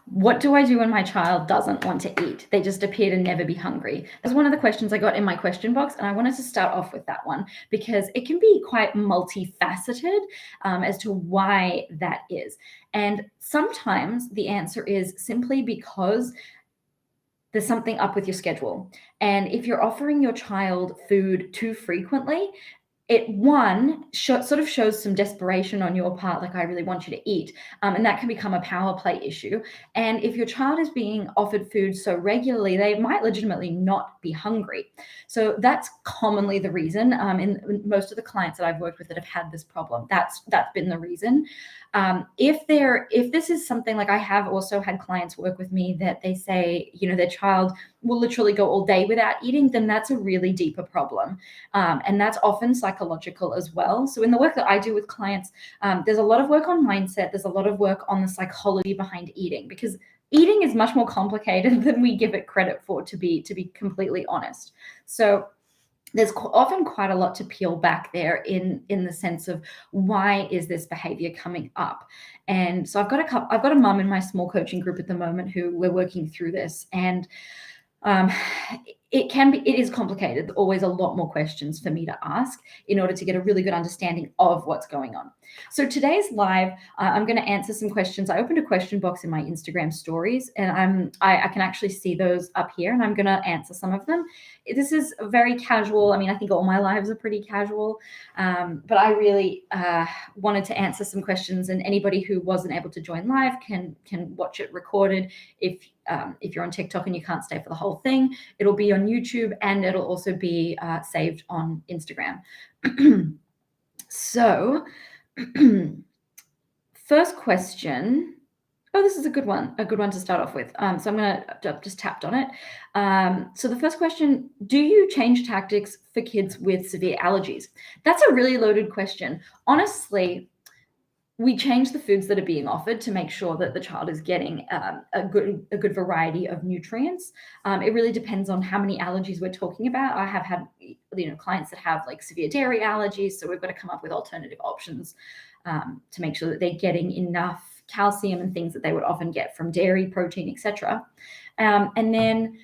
What do I do when my child doesn't want to eat? They just appear to never be hungry. That's one of the questions I got in my question box, and I wanted to start off with that one because it can be quite multifaceted as to why that is. And sometimes the answer is simply because there's something up with your schedule. And if you're offering your child food too frequently, it sort of shows some desperation on your part, like I really want you to eat, and that can become a power play issue. And if your child is being offered food so regularly, they might legitimately not be hungry. So that's commonly the reason. In most of the clients that I've worked with that have had this problem, that's been the reason. If this is something, like I have also had clients work with me that they say, their child will literally go all day without eating, then that's a really deeper problem. And that's often psychological as well. So in the work that I do with clients, there's a lot of work on mindset. There's a lot of work on the psychology behind eating, because eating is much more complicated than we give it credit for, to be completely honest. So there's often quite a lot to peel back there in the sense of why is this behavior coming up. And so I've got a mum in my small coaching group at the moment who we're working through this, and it is complicated. There's always a lot more questions for me to ask in order to get a really good understanding of what's going on. So today's live, I'm going to answer some questions. I opened a question box in my Instagram stories, and I can actually see those up here, and I'm going to answer some of them. This is very casual. I mean, I think all my lives are pretty casual, but I really wanted to answer some questions, and anybody who wasn't able to join live can watch it recorded. If you're on TikTok and you can't stay for the whole thing, it'll be on YouTube, and it'll also be saved on Instagram. So first question. Oh, this is a good one to start off with. So I'm going to just tapped on it. So the first question, do you change tactics for kids with severe allergies? That's a really loaded question. Honestly, we change the foods that are being offered to make sure that the child is getting a good variety of nutrients. It really depends on how many allergies we're talking about. I have had clients that have like severe dairy allergies, so we've got to come up with alternative options to make sure that they're getting enough calcium and things that they would often get from dairy, protein, etc. And then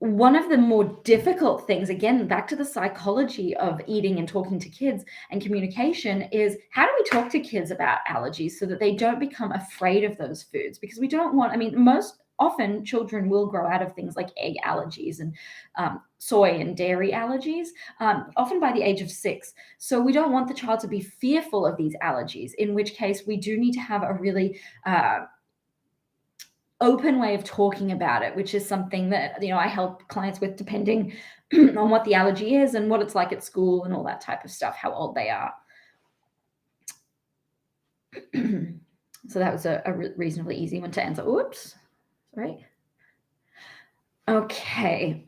one of the more difficult things, again, back to the psychology of eating and talking to kids and communication, is how do we talk to kids about allergies so that they don't become afraid of those foods? Because we don't want, most often children will grow out of things like egg allergies and soy and dairy allergies, often by the age of 6. So we don't want the child to be fearful of these allergies, in which case we do need to have a really open way of talking about it, which is something that I help clients with, depending on what the allergy is and what it's like at school and all that type of stuff, how old they are. So that was a reasonably easy one to answer. Oops, sorry. Okay.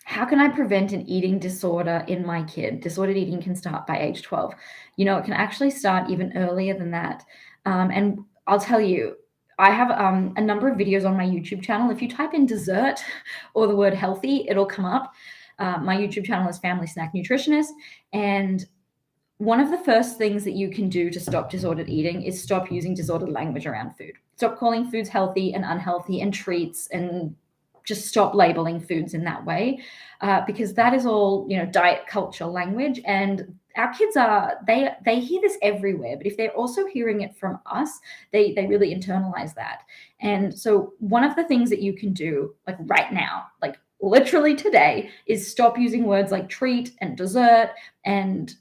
How can I prevent an eating disorder in my kid? Disordered eating can start by age 12. It can actually start even earlier than that. And I'll tell you, I have a number of videos on my YouTube channel. If you type in dessert or the word healthy, it'll come up. My YouTube channel is Family Snack Nutritionist. And one of the first things that you can do to stop disordered eating is stop using disordered language around food. Stop calling foods healthy and unhealthy and treats, and just stop labeling foods in that way, because that is all, diet culture language. And our kids they hear this everywhere, but if they're also hearing it from us, they really internalize that. And so one of the things that you can do, like right now, like literally today, is stop using words like treat and dessert and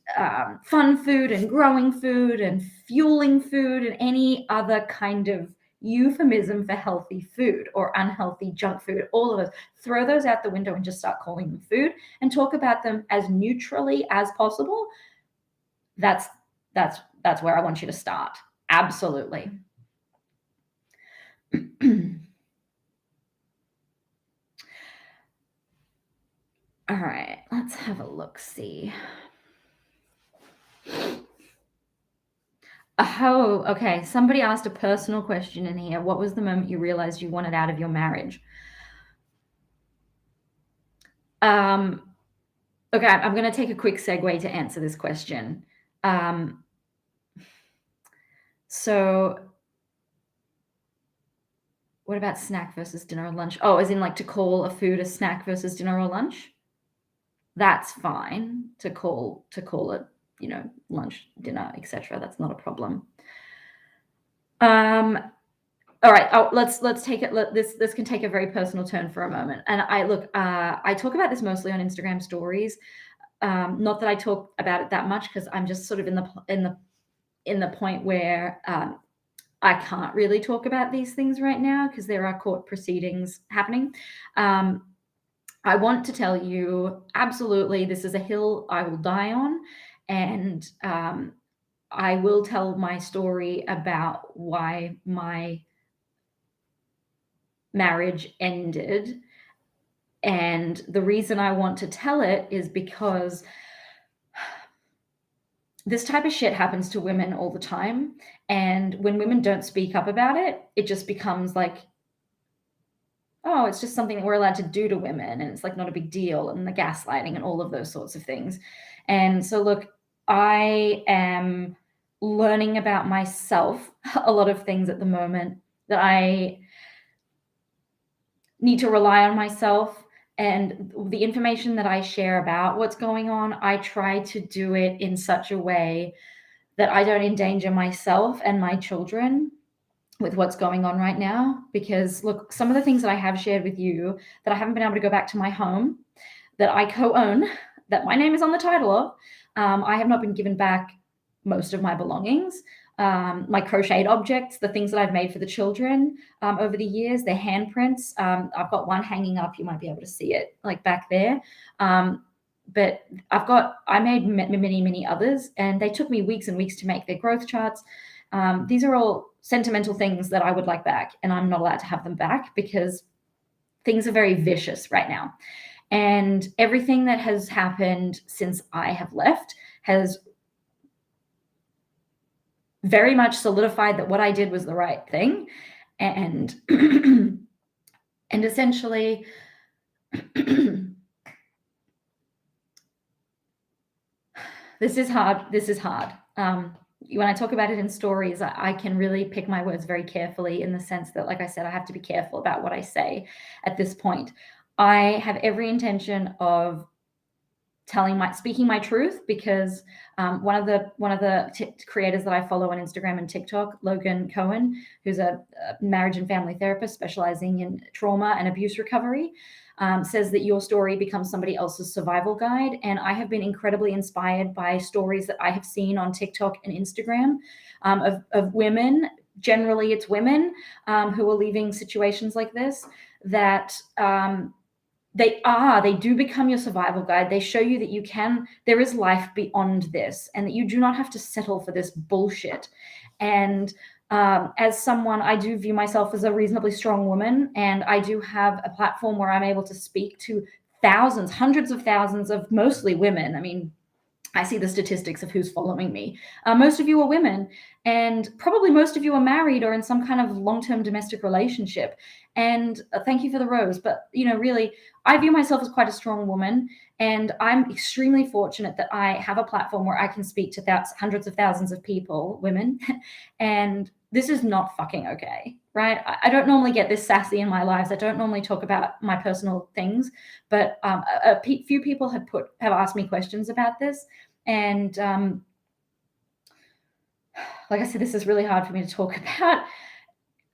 fun food and growing food and fueling food and any other kind of euphemism for healthy food or unhealthy junk food. All of those, throw those out the window and just start calling them food and talk about them as neutrally as possible. That's where I want you to start. Absolutely. All right, let's have a look, see. Oh, okay. Somebody asked a personal question in here. What was the moment you realized you wanted out of your marriage? Okay, I'm going to take a quick segue to answer this question. So What about snack versus dinner or lunch? Oh, as in like to call a food a snack versus dinner or lunch? That's fine to call it, lunch, dinner, etc. That's not a problem. All right. Oh, let's take it. This can take a very personal turn for a moment. And I talk about this mostly on Instagram stories. Not that I talk about it that much because I'm just sort of in the point where I can't really talk about these things right now because there are court proceedings happening. I want to tell you, absolutely, this is a hill I will die on, and I will tell my story about why my marriage ended. And the reason I want to tell it is because this type of shit happens to women all the time. And when women don't speak up about it, it just becomes like, oh, it's just something that we're allowed to do to women. And it's like not a big deal. And the gaslighting and all of those sorts of things. And so, look, I am learning about myself a lot of things at the moment that I need to rely on myself. And the information that I share about what's going on, I try to do it in such a way that I don't endanger myself and my children with what's going on right now. Because look, some of the things that I have shared with you that I haven't been able to go back to my home that I co-own, that my name is on the title of, I have not been given back most of my belongings. My crocheted objects, the things that I've made for the children over the years, their handprints. I've got one hanging up. You might be able to see it like back there. But I made many, many others, and they took me weeks and weeks to make their growth charts. These are all sentimental things that I would like back, and I'm not allowed to have them back because things are very vicious right now. And everything that has happened since I have left has very much solidified that what I did was the right thing. And and essentially this is hard. When I talk about it in stories, I can really pick my words very carefully in the sense that, like I said, I have to be careful about what I say at this point. I have every intention of speaking my truth because one of the creators that I follow on Instagram and TikTok, Logan Cohen, who's a marriage and family therapist specializing in trauma and abuse recovery, says that your story becomes somebody else's survival guide. And I have been incredibly inspired by stories that I have seen on TikTok and Instagram of women. Generally, it's women who are leaving situations like this that they do become your survival guide. They show you that there is life beyond this and that you do not have to settle for this bullshit. And as someone, I do view myself as a reasonably strong woman, and I do have a platform where I'm able to speak to thousands, hundreds of thousands of mostly women. I mean, I see the statistics of who's following me. Most of you are women, and probably most of you are married or in some kind of long-term domestic relationship. And thank you for the rose. But, really, I view myself as quite a strong woman, and I'm extremely fortunate that I have a platform where I can speak to hundreds of thousands of people, women, and this is not fucking okay, right? I don't normally get this sassy in my lives. I don't normally talk about my personal things, but a few people have asked me questions about this. And like I said, this is really hard for me to talk about.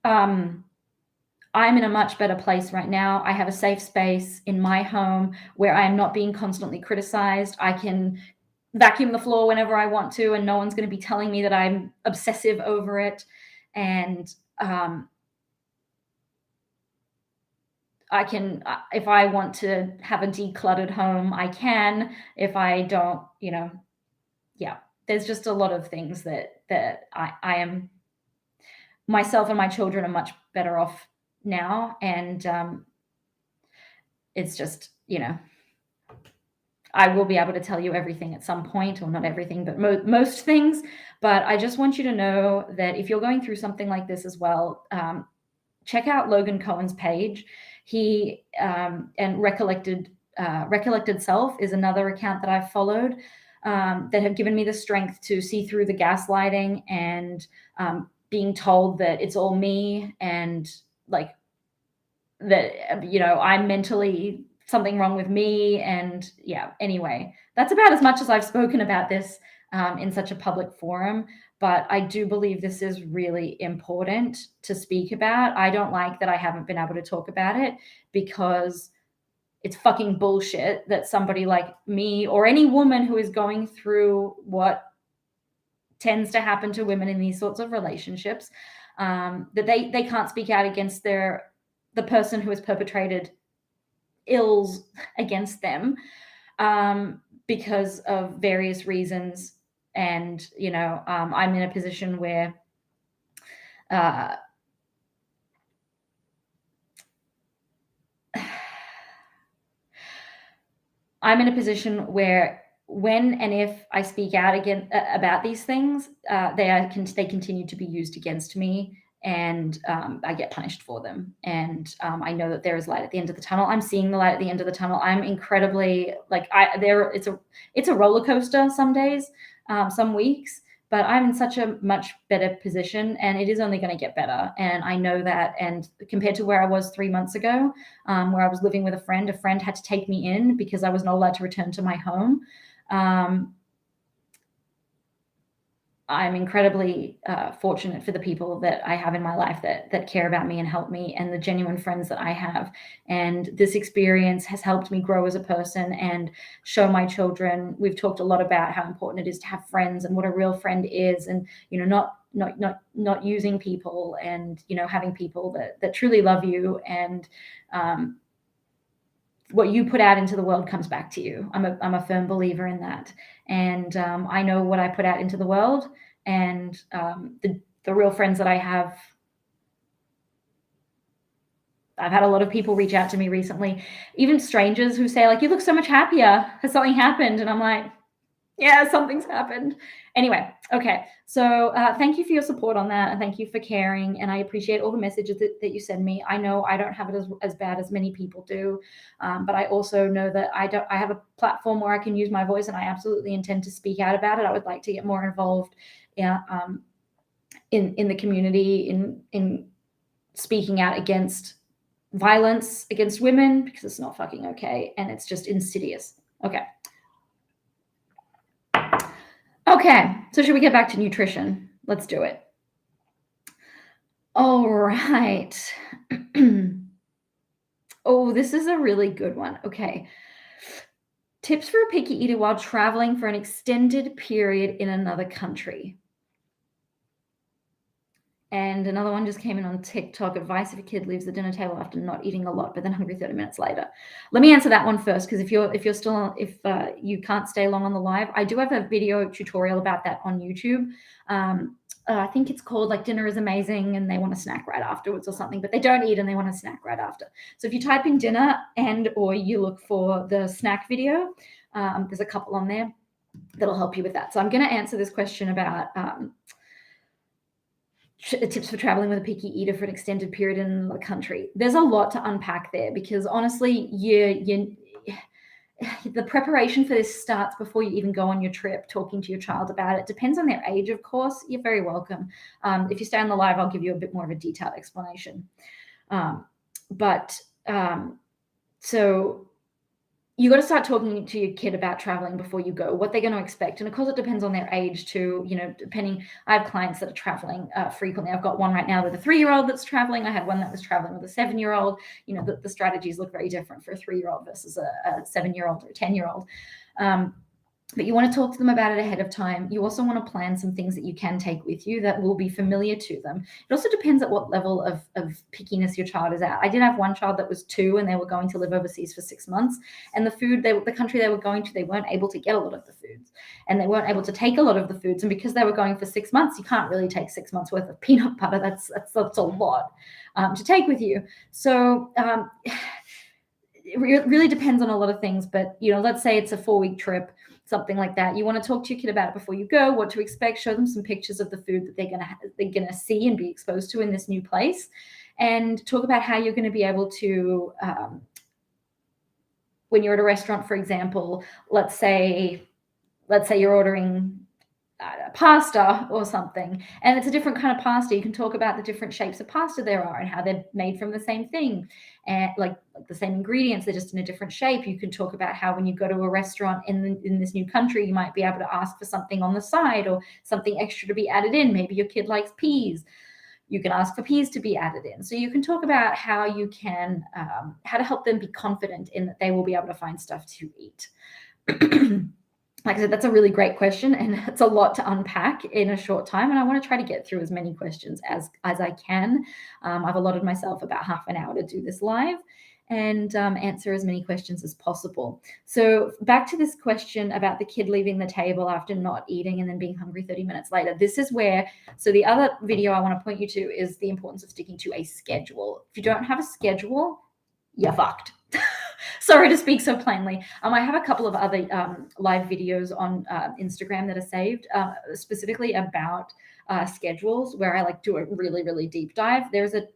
I'm in a much better place right now. I have a safe space in my home where I am not being constantly criticized. I can vacuum the floor whenever I want to, and no one's going to be telling me that I'm obsessive over it. And I can, if I want to have a decluttered home, I can. If I don't, yeah, there's just a lot of things that I am, myself and my children are much better off now. And it's just, I will be able to tell you everything at some point, or not everything, but most things. But I just want you to know that if you're going through something like this as well, check out Logan Cohen's page. He and Recollected Self is another account that I've followed that have given me the strength to see through the gaslighting and being told that it's all me and like that, I'm mentally something wrong with me. And yeah, anyway, that's about as much as I've spoken about this in such a public forum. But I do believe this is really important to speak about. I don't like that I haven't been able to talk about it, because it's fucking bullshit that somebody like me or any woman who is going through what tends to happen to women in these sorts of relationships, that they can't speak out against the person who has perpetrated ills against them, because of various reasons. And I'm in a position where uh, I'm in a position where when and if I speak out again about these things, they continue to be used against me, and I get punished for them. And I know that there is light at the end of the tunnel. I'm seeing the light at the end of the tunnel. I'm incredibly it's a roller coaster some days, some weeks, but I'm in such a much better position, and it is only going to get better. And I know that. And compared to where I was 3 months ago, where I was living with a friend had to take me in because I was not allowed to return to my home. I'm incredibly fortunate for the people that I have in my life that care about me and help me, and the genuine friends that I have. And this experience has helped me grow as a person and show my children. We've talked a lot about how important it is to have friends and what a real friend is, and not using people, and having people that truly love you, and what you put out into the world comes back to you. I'm a firm believer in that. And I know what I put out into the world, and the real friends that I have. I've had a lot of people reach out to me recently, even strangers who say, like, you look so much happier. Has something happened? And I'm like, yeah, something's happened. Anyway, okay. So thank you for your support on that, and thank you for caring. And I appreciate all the messages that you send me. I know I don't have it as bad as many people do, but I also know that I have a platform where I can use my voice, and I absolutely intend to speak out about it. I would like to get more involved, in the community, in speaking out against violence against women, because it's not fucking okay, and it's just insidious. Okay, so should we get back to nutrition? Let's do it. All right. Oh, this is a really good one. Okay. Tips for a picky eater while traveling for an extended period in another country. And another one just came in on TikTok. Advice if a kid leaves the dinner table after not eating a lot, but then hungry 30 minutes later. Let me answer that one first, because if you can't stay long on the live, I do have a video tutorial about that on YouTube. I think it's called like Dinner is Amazing and they want a snack right afterwards or something, but they don't eat and they want a snack right after. So if you type in dinner or you look for the snack video, there's a couple on there that'll help you with that. So I'm going to answer this question about tips for traveling with a picky eater for an extended period in another country. There's a lot to unpack there, because honestly, the preparation for this starts before you even go on your trip, talking to your child about it. Depends on their age, of course. You're very welcome. If you stay on the live, I'll give you a bit more of a detailed explanation. So you got to start talking to your kid about traveling before you go, what they're going to expect. And of course, it depends on their age too. I have clients that are traveling frequently. I've got one right now with a 3-year-old that's traveling. I had one that was traveling with a 7-year-old. The strategies look very different for a 3-year-old versus a 7-year-old or a 10-year-old. But you want to talk to them about it ahead of time. You also want to plan some things that you can take with you that will be familiar to them. It also depends at what level of pickiness your child is at. I did have one child that was 2 and they were going to live overseas for 6 months. And the country they were going to, they weren't able to get a lot of the foods. And they weren't able to take a lot of the foods. And because they were going for 6 months, you can't really take 6 months worth of peanut butter. That's a lot to take with you. So it really depends on a lot of things. But, let's say it's a 4-week trip, something like that. You want to talk to your kid about it before you go, what to expect, show them some pictures of the food that they're gonna see and be exposed to in this new place, and talk about how you're going to be able to, when you're at a restaurant, for example, let's say you're ordering pasta or something, and it's a different kind of pasta. You can talk about the different shapes of pasta there are and how they're made from the same thing, and like the same ingredients, they're just in a different shape. You can talk about how when you go to a restaurant in this new country, you might be able to ask for something on the side or something extra to be added in. Maybe your kid likes peas. You can ask for peas to be added in. So you can talk about how you can, how to help them be confident in that they will be able to find stuff to eat. Like I said, that's a really great question, and it's a lot to unpack in a short time. And I want to try to get through as many questions as I can. I've allotted myself about half an hour to do this live and answer as many questions as possible. So back to this question about the kid leaving the table after not eating and then being hungry 30 minutes later. This is where, so the other video I want to point you to is the importance of sticking to a schedule. If you don't have a schedule, you're fucked. Sorry to speak so plainly. I have a couple of other live videos on Instagram that are saved specifically about schedules where I like do a really, really deep dive. There's a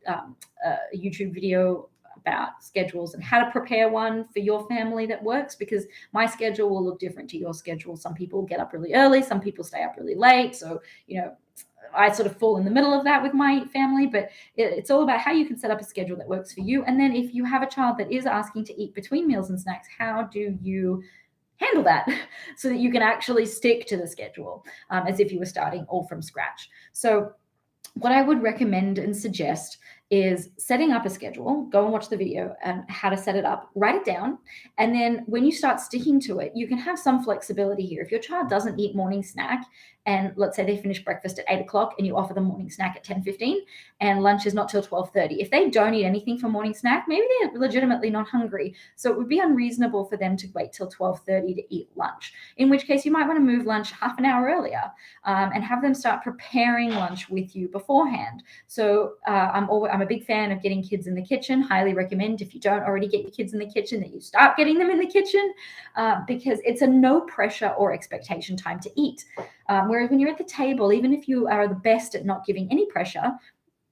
YouTube video about schedules and how to prepare one for your family that works, because my schedule will look different to your schedule. Some people get up really early, some people stay up really late. So, you know, I sort of fall in the middle of that with my family, but it's all about how you can set up a schedule that works for you. And then if you have a child that is asking to eat between meals and snacks, how do you handle that so that you can actually stick to the schedule as if you were starting all from scratch? So what I would recommend and suggest is setting up a schedule. Go and watch the video and how to set it up, write it down. And then when you start sticking to it, you can have some flexibility here. If your child doesn't eat morning snack, and let's say they finish breakfast at 8 o'clock and you offer them morning snack at 10:15 and lunch is not till 12:30. If they don't eat anything for morning snack, maybe they're legitimately not hungry. So it would be unreasonable for them to wait till 12:30 to eat lunch, in which case you might want to move lunch half an hour earlier and have them start preparing lunch with you beforehand. So I'm a big fan of getting kids in the kitchen. Highly recommend, if you don't already get your kids in the kitchen, that you start getting them in the kitchen because it's a no pressure or expectation time to eat. Whereas when you're at the table, even if you are the best at not giving any pressure,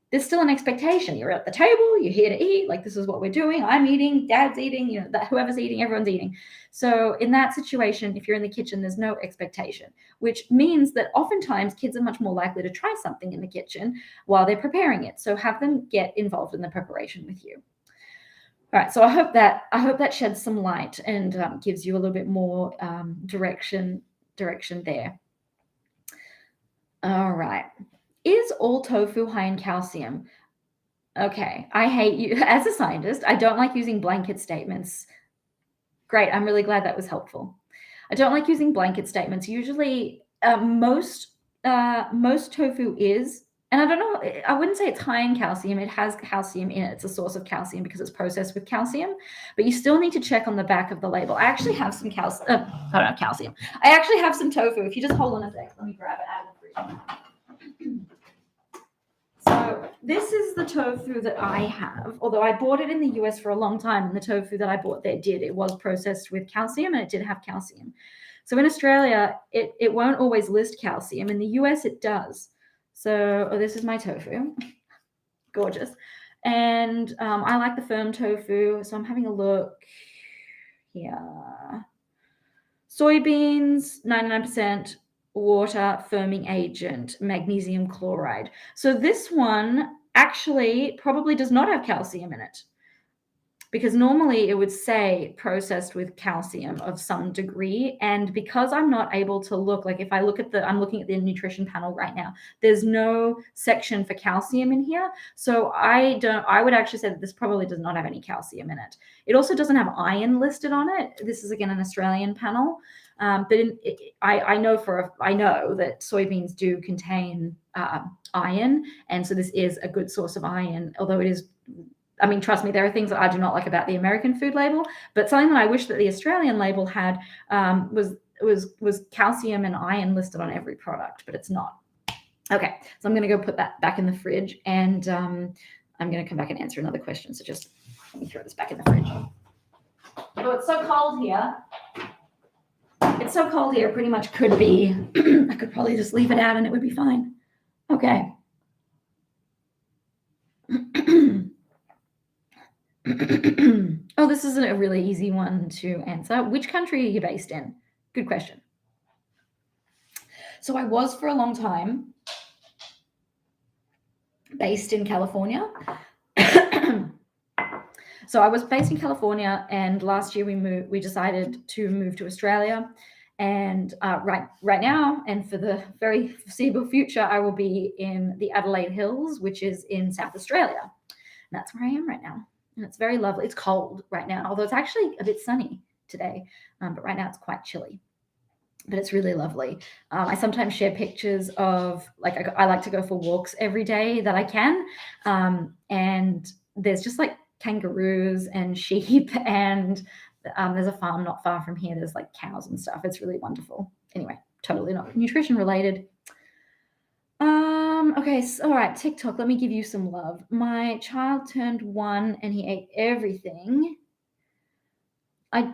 there's still an expectation. You're at the table, you're here to eat, like this is what we're doing. I'm eating, dad's eating, you know, that whoever's eating, everyone's eating. So in that situation, if you're in the kitchen, there's no expectation, which means that oftentimes kids are much more likely to try something in the kitchen while they're preparing it. So have them get involved in the preparation with you. All right, so I hope that sheds some light and gives you a little bit more direction there. All right. Is all tofu high in calcium? Okay, I hate you. As a scientist, I don't like using blanket statements. Great, I'm really glad that was helpful. I don't like using blanket statements. Usually, most tofu is, and I don't know, I wouldn't say it's high in calcium. It has calcium in it. It's a source of calcium because it's processed with calcium, but you still need to check on the back of the label. I actually have some calcium. I actually have some tofu. If you just hold on a sec, let me grab it out of the fridge. So this is the tofu that I have, although I bought it in the US for a long time, and the tofu that I bought there it was processed with calcium and it did have calcium. So in Australia, it won't always list calcium. In the US, it does. So this is my tofu. Gorgeous. And I like the firm tofu. So I'm having a look here. Soybeans, 99%. Water, firming agent, magnesium chloride. So this one actually probably does not have calcium in it, because normally it would say processed with calcium of some degree. And because I'm not able to look, like if I look at I'm looking at the nutrition panel right now, there's no section for calcium in here. So I would actually say that this probably does not have any calcium in it. It also doesn't have iron listed on it. This is again an Australian panel. But I know that soybeans do contain iron, and so this is a good source of iron. Although it is, I mean, trust me, there are things that I do not like about the American food label. But something that I wish that the Australian label had was calcium and iron listed on every product, but it's not. Okay, so I'm going to go put that back in the fridge, and I'm going to come back and answer another question. So just let me throw this back in the fridge. Oh, it's so cold here. It's so cold here, pretty much could be, I could probably just leave it out and it would be fine. Okay. Oh, this is a really easy one to answer. Which country are you based in? Good question. So I was for a long time based in California. So I was based in California, and last year we decided to move to Australia. And right now, and for the very foreseeable future, I will be in the Adelaide Hills, which is in South Australia. And that's where I am right now. And it's very lovely. It's cold right now, although it's actually a bit sunny today. But right now it's quite chilly. But it's really lovely. I sometimes share pictures of, like, I like to go for walks every day that I can. And there's just like kangaroos and sheep, and there's a farm not far from here. There's like cows and stuff. It's really wonderful. Anyway, totally not nutrition related. Okay, so, all right, TikTok, let me give you some love. My child turned 1 and he ate everything. I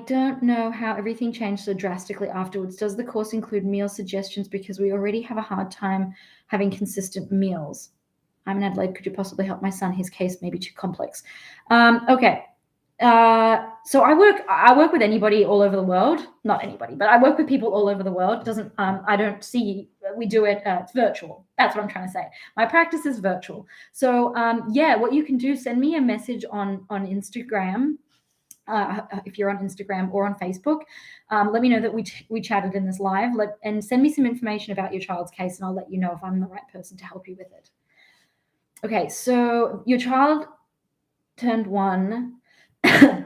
don't know how everything changed so drastically afterwards. Does the course include meal suggestions? Because we already have a hard time having consistent meals. I'm in Adelaide. Could you possibly help my son? His case may be too complex. Okay. So I work with anybody all over the world. Not anybody, but I work with people all over the world. I don't see, we do it, it's virtual. That's what I'm trying to say. My practice is virtual. So yeah, what you can do, send me a message on Instagram. If you're on Instagram or on Facebook, let me know that we chatted in this live, and send me some information about your child's case, and I'll let you know if I'm the right person to help you with it. Okay, so your child turned 1.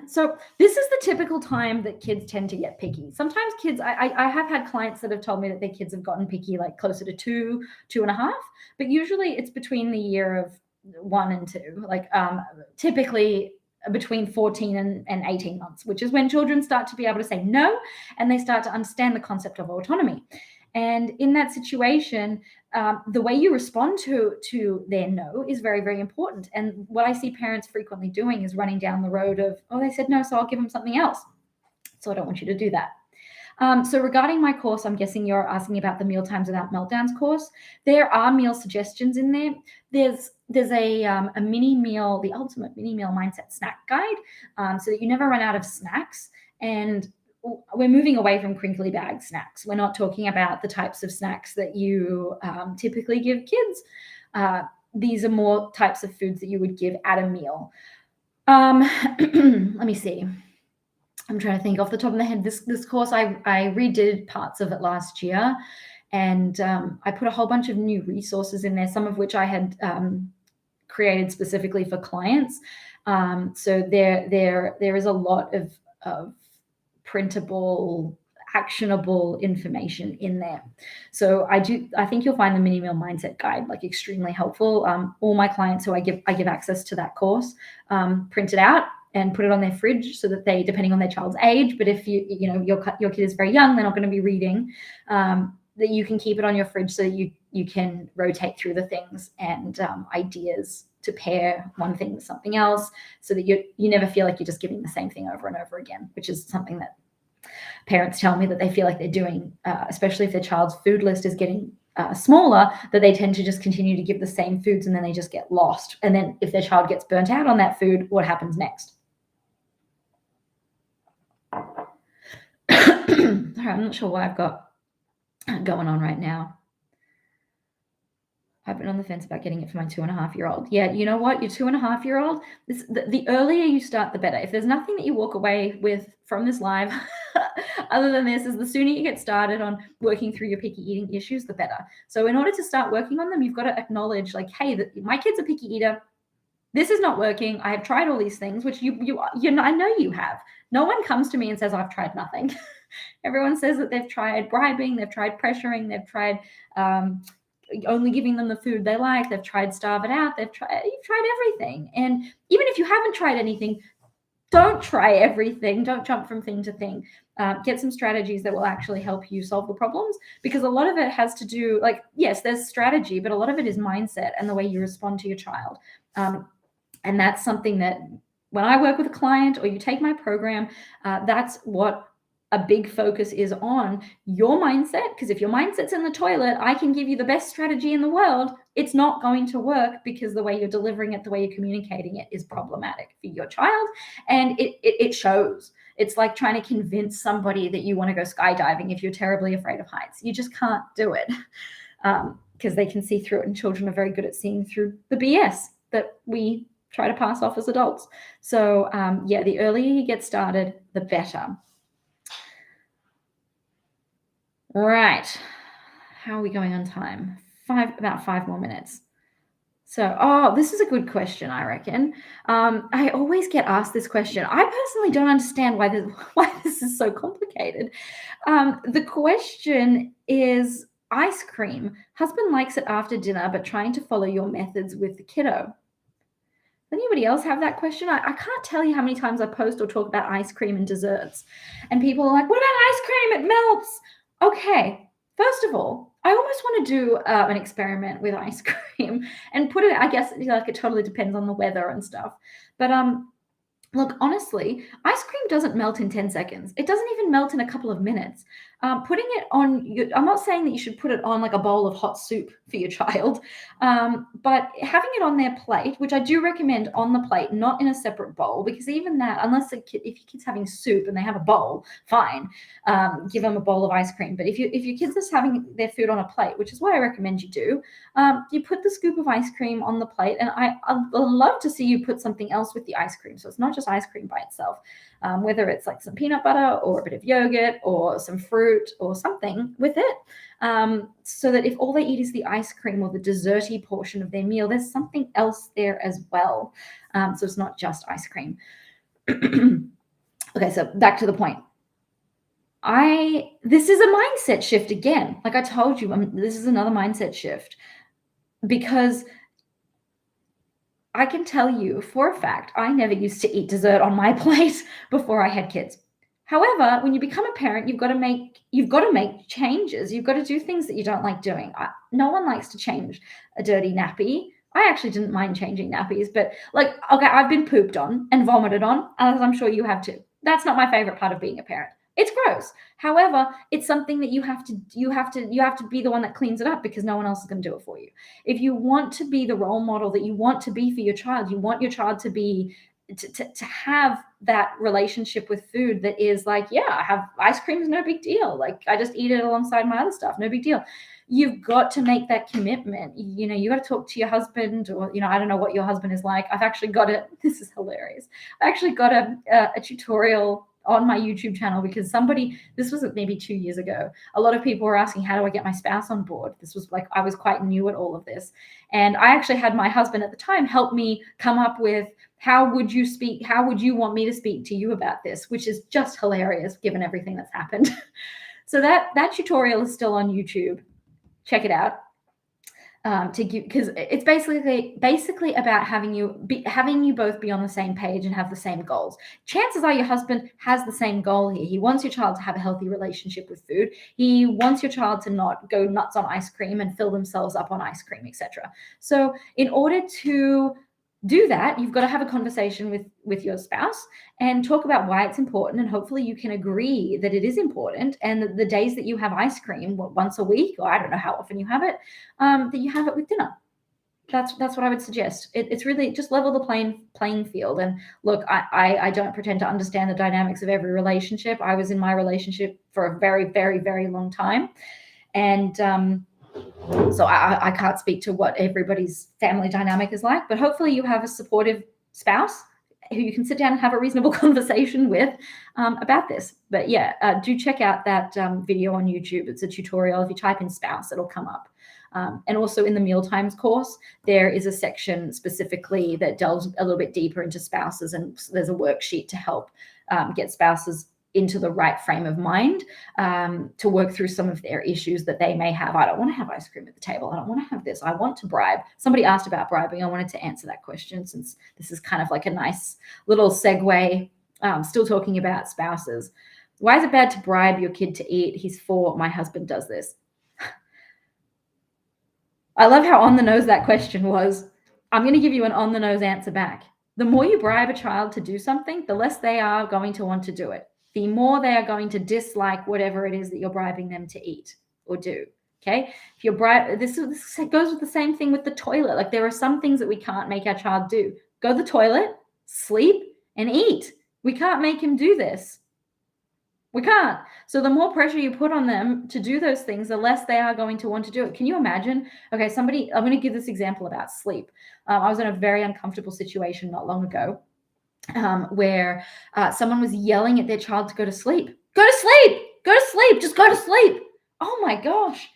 So this is the typical time that kids tend to get picky. Sometimes kids, I have had clients that have told me that their kids have gotten picky like closer to 2.5, but usually it's between the year of 1 and 2, like typically between 14 and 18 months, which is when children start to be able to say no, and they start to understand the concept of autonomy. And in that situation, the way you respond to their no is very, very important. And what I see parents frequently doing is running down the road of, oh, they said no, so I'll give them something else. So I don't want you to do that. So regarding my course, I'm guessing you're asking about the Mealtimes Without Meltdowns course. There are meal suggestions in there. There's a mini meal, the ultimate mini meal mindset snack guide, so that you never run out of snacks. And we're moving away from crinkly bag snacks. We're not talking about the types of snacks that you typically give kids. These are more types of foods that you would give at a meal. Let me see. I'm trying to think off the top of my head. This course, I redid parts of it last year, and I put a whole bunch of new resources in there, some of which I had created specifically for clients. So there is a lot of printable, actionable information in there. So I think you'll find the mini meal mindset guide like extremely helpful. All my clients who I give access to that course print it out and put it on their fridge so that they, depending on their child's age, but if your kid is very young, they're not going to be reading, that you can keep it on your fridge so that you can rotate through the things and ideas to pair one thing with something else, so that you never feel like you're just giving the same thing over and over again, which is something that parents tell me that they feel like they're doing, especially if their child's food list is getting smaller, that they tend to just continue to give the same foods and then they just get lost. And then if their child gets burnt out on that food, what happens next? I'm not sure what I've got going on right now. I've been on the fence about getting it for my 2.5-year-old. Yeah, you know what? Your 2.5-year-old, the earlier you start, the better. If there's nothing that you walk away with from this live, other than this, is the sooner you get started on working through your picky eating issues, the better. So in order to start working on them, you've got to acknowledge, like, hey, my kid's a picky eater. This is not working. I have tried all these things, which I know you have. No one comes to me and says, I've tried nothing. Everyone says that they've tried bribing, they've tried pressuring, they've tried only giving them the food they like, they've tried starve it out, you've tried everything. And even if you haven't tried anything, don't try everything. Don't jump from thing to thing. Get some strategies that will actually help you solve the problems, because a lot of it has to do, like, yes, there's strategy, but a lot of it is mindset and the way you respond to your child. And that's something that when I work with a client or you take my program, that's what a big focus is on, your mindset. Because if your mindset's in the toilet, I can give you the best strategy in the world. It's not going to work, because the way you're delivering it, the way you're communicating it is problematic for your child. And it shows. It's like trying to convince somebody that you want to go skydiving if you're terribly afraid of heights. You just can't do it because they can see through it, and children are very good at seeing through the BS that we try to pass off as adults. So yeah, the earlier you get started, the better. Right. How are we going on time? About 5 more minutes. So, this is a good question, I reckon. I always get asked this question. I personally don't understand why this is so complicated. The question is ice cream. Husband likes it after dinner, but trying to follow your methods with the kiddo. Anybody else have that question? I can't tell you how many times I post or talk about ice cream and desserts, and people are like, "What about ice cream? It melts." Okay, first of all, I almost want to do an experiment with ice cream and put it. I guess like it totally depends on the weather and stuff, but look, honestly, ice cream doesn't melt in 10 seconds. It doesn't even melt in a couple of minutes. Putting it on, I'm not saying that you should put it on like a bowl of hot soup for your child, but having it on their plate, which I do recommend on the plate, not in a separate bowl, because even that, unless if your kid's having soup and they have a bowl, fine, give them a bowl of ice cream. But if your kid's just having their food on a plate, which is what I recommend you do, you put the scoop of ice cream on the plate, and I'd love to see you put something else with the ice cream. So it's not just ice cream by itself, whether it's like some peanut butter or a bit of yogurt or some fruit or something with it, so that if all they eat is the ice cream or the desserty portion of their meal, there's something else there as well. So it's not just ice cream. Okay, so back to the point. This is a mindset shift again. Like I told you, this is another mindset shift, because I can tell you for a fact, I never used to eat dessert on my plate before I had kids. However, when you become a parent, you've got to make changes. You've got to do things that you don't like doing. No one likes to change a dirty nappy. I actually didn't mind changing nappies, but like, okay, I've been pooped on and vomited on, as I'm sure you have too. That's not my favorite part of being a parent. It's gross. However, it's something that you have to be the one that cleans it up, because no one else is going to do it for you. If you want to be the role model that you want to be for your child, you want your child to be to have that relationship with food that is like, yeah, I have ice cream is no big deal. Like I just eat it alongside my other stuff, no big deal. You've got to make that commitment. You got to talk to your husband, or I don't know what your husband is like. I've actually got this is hilarious. I actually got a tutorial on my YouTube channel, because this was maybe 2 years ago. A lot of people were asking, how do I get my spouse on board? This was like, I was quite new at all of this. And I actually had my husband at the time help me come up with, how would you want me to speak to you about this? Which is just hilarious given everything that's happened. So that tutorial is still on YouTube. Check it out. Because it's basically about having you both be on the same page and have the same goals. Chances are your husband has the same goal here. He wants your child to have a healthy relationship with food. He wants your child to not go nuts on ice cream and fill themselves up on ice cream, etc. So in order to do that, you've got to have a conversation with your spouse and talk about why it's important, and hopefully you can agree that it is important, and the days that you have ice cream once a week, or I don't know how often you have it, that you have it with dinner. That's what I would suggest. It's really just level the playing field. And look, I don't pretend to understand the dynamics of every relationship. I was in my relationship for a very, very, very long time, and so I can't speak to what everybody's family dynamic is like, but hopefully you have a supportive spouse who you can sit down and have a reasonable conversation with about this. But yeah, do check out that video on YouTube. It's a tutorial. If you type in spouse, it'll come up. And also in the Mealtimes course, there is a section specifically that delves a little bit deeper into spouses, and there's a worksheet to help get spouses into the right frame of mind to work through some of their issues that they may have. I don't want to have ice cream at the table. I don't want to have this. I want to bribe. Somebody asked about bribing. I wanted to answer that question, since this is kind of like a nice little segue, still talking about spouses. Why is it bad to bribe your kid to eat? He's 4. My husband does this. I love how on the nose that question was. I'm going to give you an on the nose answer back. The more you bribe a child to do something, the less they are going to want to do it. The more they are going to dislike whatever it is that you're bribing them to eat or do. Okay. If you're this goes with the same thing with the toilet. Like, there are some things that we can't make our child do. Go to the toilet, sleep, and eat. We can't make him do this. We can't. So the more pressure you put on them to do those things, the less they are going to want to do it. Can you imagine? Okay, I'm going to give this example about sleep. I was in a very uncomfortable situation not long ago where someone was yelling at their child to go to sleep. Go to sleep! Go to sleep! Just go to sleep! Oh my gosh.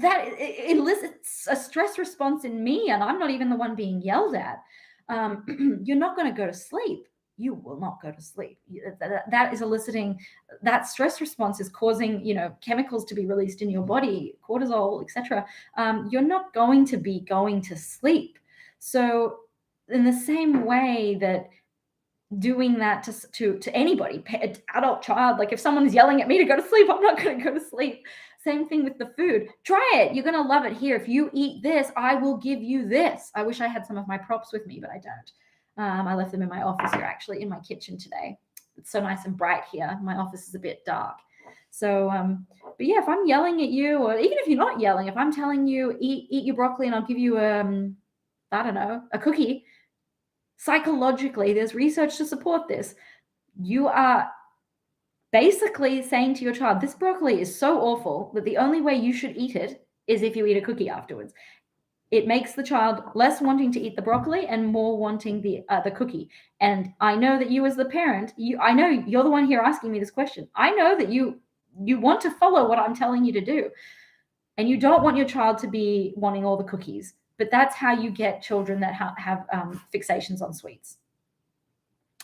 That it elicits a stress response in me, and I'm not even the one being yelled at. You're not going to go to sleep. You will not go to sleep. That is eliciting, that stress response is causing, chemicals to be released in your body, cortisol, etc. You're not going to be going to sleep. So in the same way that doing that to anybody, adult, child, like if someone's yelling at me to go to sleep, I'm not going to go to sleep. Same thing with the food. Try it. You're going to love it. Here, if you eat this, I will give you this. I wish I had some of my props with me, but I don't. I left them in my office here, actually, in my kitchen today. It's so nice and bright here. My office is a bit dark. So, but yeah, if I'm yelling at you, or even if you're not yelling, if I'm telling you, eat your broccoli and I'll give you, I don't know, a cookie, psychologically, there's research to support this. You are basically saying to your child, this broccoli is so awful that the only way you should eat it is if you eat a cookie afterwards. It makes the child less wanting to eat the broccoli and more wanting the cookie. And I know that you as the parent, I know you're the one here asking me this question. I know that you want to follow what I'm telling you to do. And you don't want your child to be wanting all the cookies. But that's how you get children that have fixations on sweets,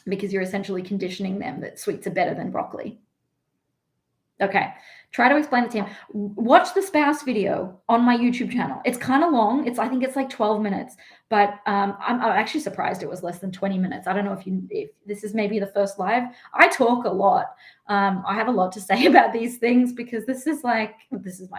because you're essentially conditioning them that sweets are better than broccoli. Okay, try to explain it to him. Watch the spouse video on my YouTube channel. It's kind of long. I think it's like 12 minutes, but I'm actually surprised it was less than 20 minutes. I don't know if this is maybe the first live. I talk a lot. I have a lot to say about these things because this is my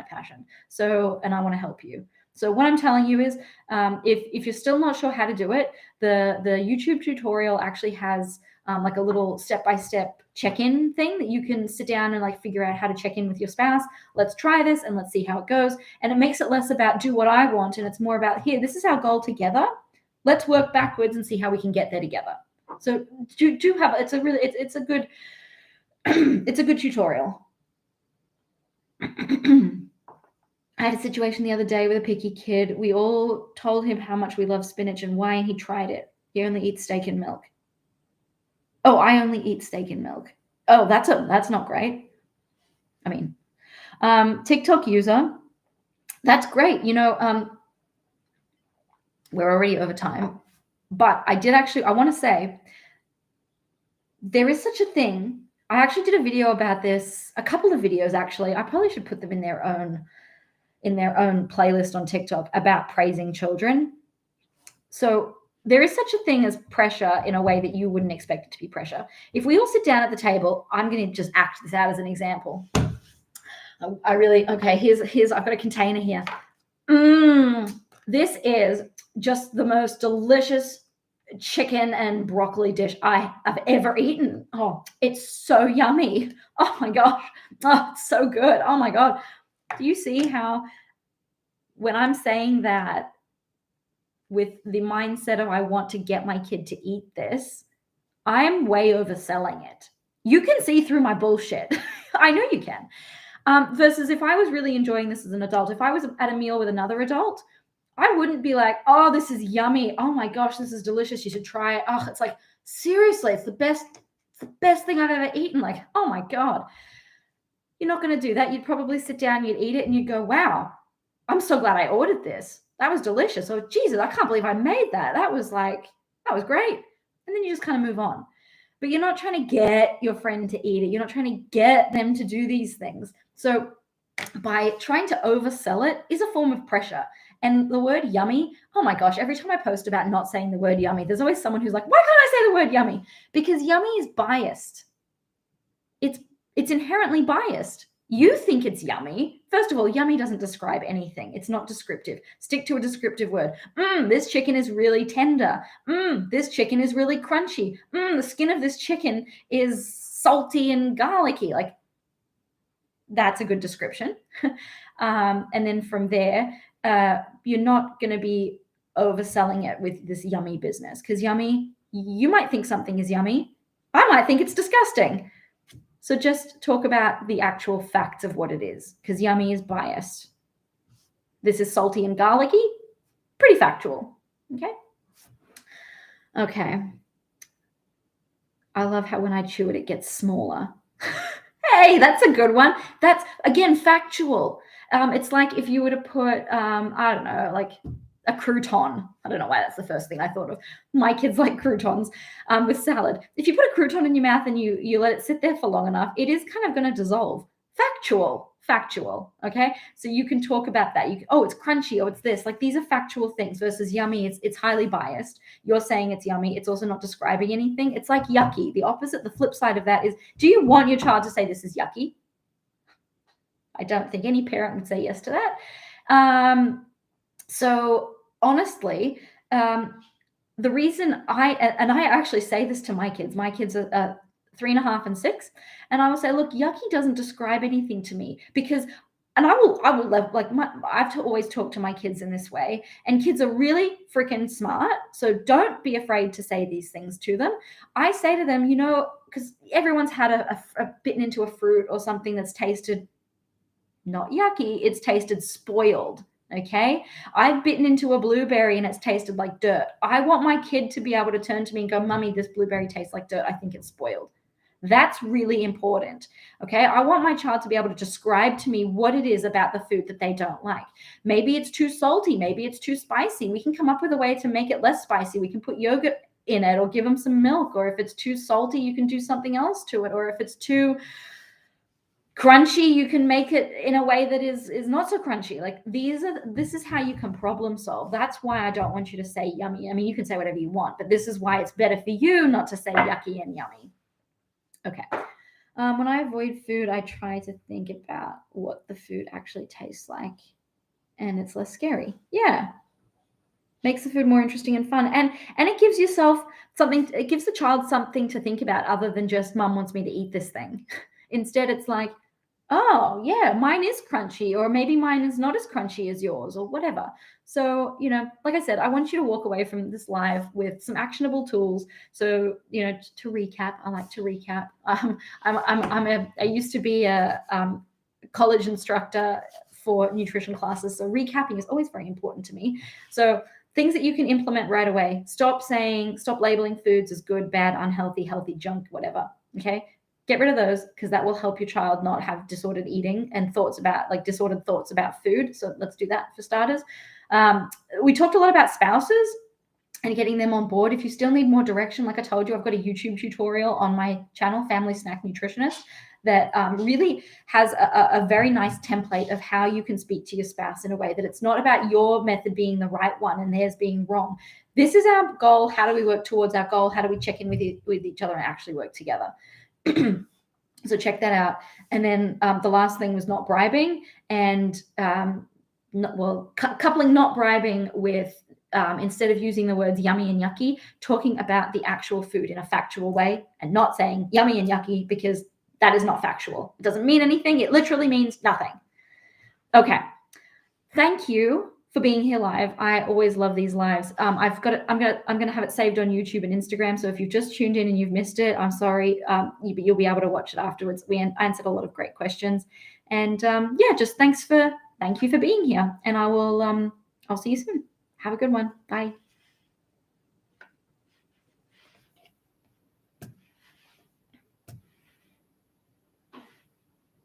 passion. So, and I want to help you. So what I'm telling you is, if you're still not sure how to do it, the YouTube tutorial actually has like a little step-by-step check-in thing that you can sit down and like figure out how to check in with your spouse. Let's try this and let's see how it goes. And it makes it less about do what I want, and it's more about, here, this is our goal together. Let's work backwards and see how we can get there together. So do have, it's a good it's a good tutorial. I had a situation the other day with a picky kid. We all told him how much we love spinach and why, and he tried it. He only eats steak and milk. Oh, I only eat steak and milk. Oh, that's not great. I mean, TikTok user, that's great. We're already over time, but I want to say there is such a thing. I actually did a video about this, a couple of videos actually. I probably should put them in their own playlist on TikTok about praising children. So there is such a thing as pressure in a way that you wouldn't expect it to be pressure. If we all sit down at the table, I'm going to just act this out as an example. Here's I've got a container here. This is just the most delicious chicken and broccoli dish I have ever eaten. Oh, it's so yummy. Oh my gosh. Oh, it's so good. Oh my God. Do you see how when I'm saying that with the mindset of I want to get my kid to eat this, I'm way overselling it. You can see through my bullshit. I know you can. Versus if I was really enjoying this as an adult, if I was at a meal with another adult, I wouldn't be like, oh, this is yummy. Oh my gosh, this is delicious. You should try it. Oh, it's like, seriously, it's the best thing I've ever eaten. Like, oh my God. You're not going to do that. You'd probably sit down, you'd eat it, and you'd go, wow, I'm so glad I ordered this. That was delicious. Oh, Jesus, I can't believe I made that. That was great. And then you just kind of move on. But you're not trying to get your friend to eat it. You're not trying to get them to do these things. So by trying to oversell it is a form of pressure. And the word yummy, oh my gosh, every time I post about not saying the word yummy, there's always someone who's like, why can't I say the word yummy? Because yummy is biased. It's inherently biased. You think it's yummy. First of all, yummy doesn't describe anything. It's not descriptive. Stick to a descriptive word. This chicken is really tender. This chicken is really crunchy. The skin of this chicken is salty and garlicky. Like, that's a good description. And then from there, you're not going to be overselling it with this yummy business, because yummy, you might think something is yummy. I might think it's disgusting. So just talk about the actual facts of what it is, because yummy is biased. This is salty and garlicky, pretty factual. Okay. I love how when I chew it, it gets smaller. Hey, that's a good one. That's, again, factual. It's like if you were to put, I don't know, like a crouton. I don't know why that's the first thing I thought of. My kids like croutons with salad. If you put a crouton in your mouth and you let it sit there for long enough, it is kind of going to dissolve. Factual. Okay, so you can talk about that. Oh, it's crunchy. Oh, it's this. Like, these are factual things versus yummy. It's highly biased. You're saying it's yummy. It's also not describing anything. It's like yucky. The opposite, the flip side of that is, do you want your child to say this is yucky? I don't think any parent would say yes to that. So honestly, the reason I actually say this to my kids are 3.5 and 6, and I will say, look, yucky doesn't describe anything to me, because, and I will love, like, I've always talked to my kids in this way, and kids are really freaking smart. So don't be afraid to say these things to them. I say to them, because everyone's had a bitten into a fruit or something that's tasted not yucky, it's tasted spoiled. Okay, I've bitten into a blueberry and it's tasted like dirt. I want my kid to be able to turn to me and go, Mummy, this blueberry tastes like dirt. I think it's spoiled. That's really important. Okay, I want my child to be able to describe to me what it is about the food that they don't like. Maybe it's too salty. Maybe it's too spicy. We can come up with a way to make it less spicy. We can put yogurt in it or give them some milk. Or if it's too salty, you can do something else to it. Or if it's too crunchy, you can make it in a way that is not so crunchy. Like, this is how you can problem solve. That's why I don't want you to say yummy. I mean, you can say whatever you want, but this is why it's better for you not to say yucky and yummy. Okay. When I avoid food, I try to think about what the food actually tastes like, and it's less scary. Yeah. Makes the food more interesting and fun. And it gives yourself something, it gives the child something to think about other than just, Mum wants me to eat this thing. Instead, it's like, oh, yeah, mine is crunchy, or maybe mine is not as crunchy as yours, or whatever. So, like I said, I want you to walk away from this live with some actionable tools. So, to recap, I like to recap. I used to be a college instructor for nutrition classes. So recapping is always very important to me. So things that you can implement right away. Stop labeling foods as good, bad, unhealthy, healthy, junk, whatever. Okay. Get rid of those, because that will help your child not have disordered eating and disordered thoughts about food. So let's do that for starters. We talked a lot about spouses and getting them on board. If you still need more direction, like I told you, I've got a YouTube tutorial on my channel, Family Snack Nutritionist, that really has a very nice template of how you can speak to your spouse in a way that it's not about your method being the right one and theirs being wrong. This is our goal. How do we work towards our goal? How do we check in with each other and actually work together? So check that out. And then the last thing was not bribing, and coupling not bribing with, instead of using the words yummy and yucky, talking about the actual food in a factual way, and not saying yummy and yucky, because that is not factual. It doesn't mean anything. It literally means nothing. Okay. Thank you for being here live. I always love these lives. I'm gonna have it saved on YouTube and Instagram. So if you've just tuned in and you've missed it, I'm sorry. You'll be able to watch it afterwards. We answered a lot of great questions, and just thank you for being here. And I'll see you soon. Have a good one. Bye.